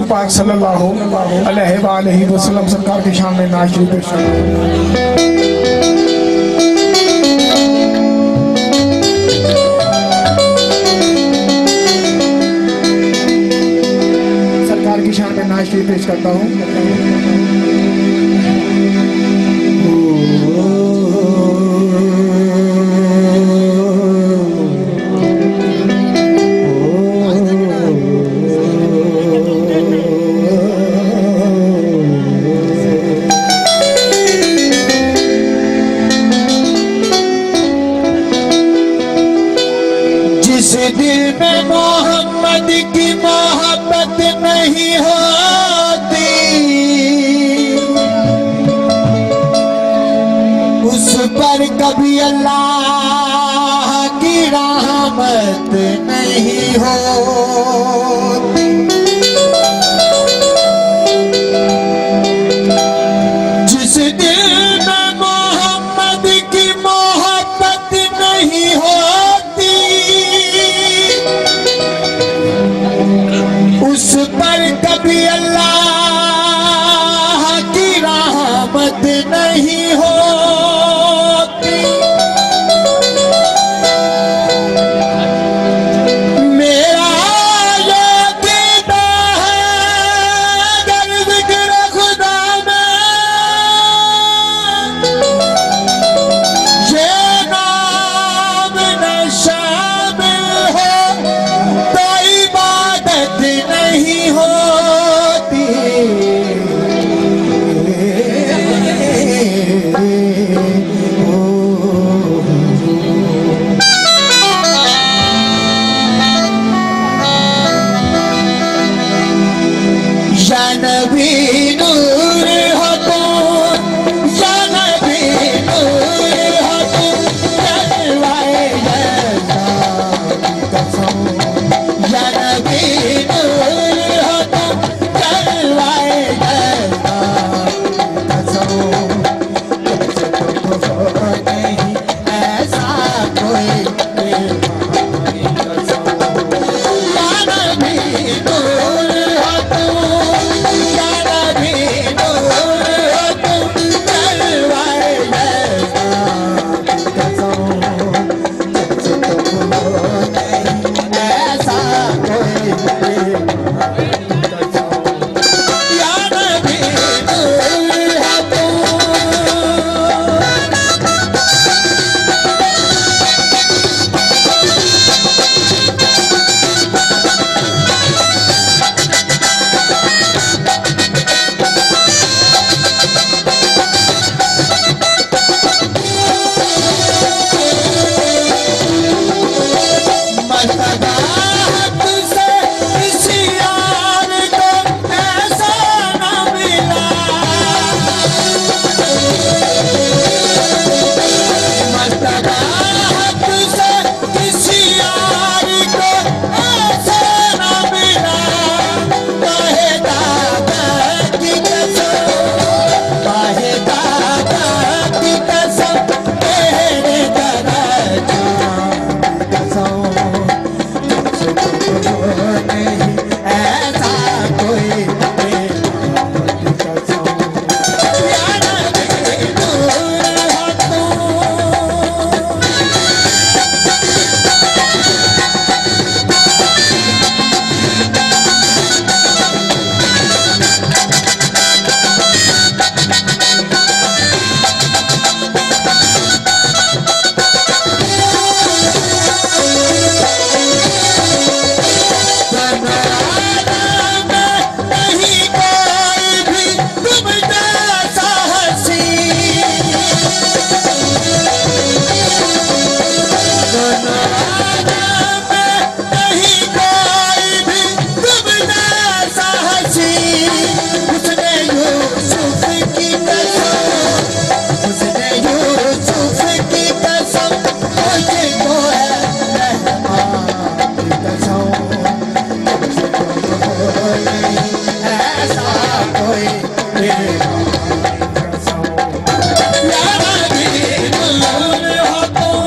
पाक सल्लल्लाहु अलैहि वसल्लम सरकार के शान में नाज़ शरीफ पेश सरकार की शान में नाज़ शरीफ पेश करता हूँ। दिल में मोहम्मद की मोहब्बत नहीं होती, उस पर कभी अल्लाह की रहमत नहीं होती। जिस दिल में मोहम्मद की मोहब्बत नहीं होती, उस पर कभी अल्लाह की रहमत नहीं होती। मेरा ये कीदा है अगर जिक्र खुदा में ये नाम न शामिल हो तो इबादत नहीं होती। या नबी नूर हो तुम, या नबी नूर हो तुम, जलवाए जलवा की कसम। या नबी नूर हो तुम, जलवाए जलवा की कसम। तुमसे तो नहीं ऐसा कोई बेवफाई कसम। या नबी नूर हो तुम, या नबी नूर हो तुम, जलवाए जलवा की कसम। तुमसे तो नहीं ऐसा कोई बेवफाई कसम। या नबी नूर हो तुम। मस्तगाहत से किसी यार को ऐसा न मिला, मस्तगाहत से किसी यार को ऐसा न मिला। काहे दादा की कसम, काहे दादा की कसम, तेरे दरजा की कसम। नहीं ऐसा कोई बेवफाई कसम। या नबी नूर हो तुम। नहीं कोई भी तुम जैसा हंसी, नहीं कोई भी तुम जैसा हंसी। उसने यूसुफ की कसम, उसने यूसुफ की कसम, मुझको है रहमान की कसम। ऐसा कोई बेवफाई कसम। या नबी नूर हो तुम।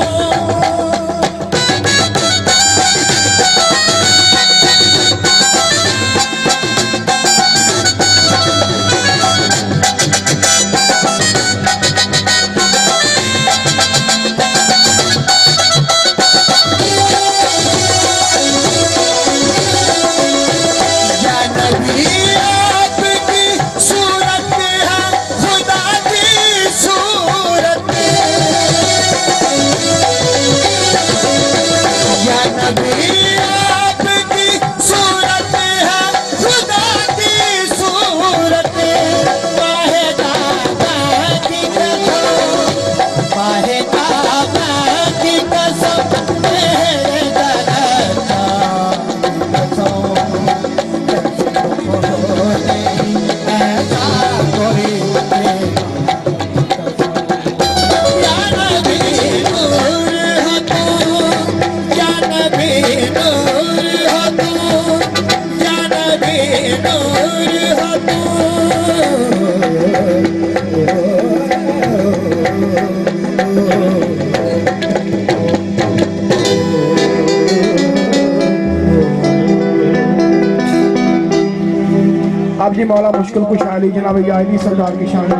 अब ये मौला मुश्किल कुछ आली जनाब यानी सरकार की शान है।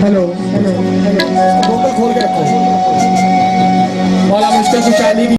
हेलो हेलो हेलो बोतल खोल के रखो। मौला मुश्किल कुछ आली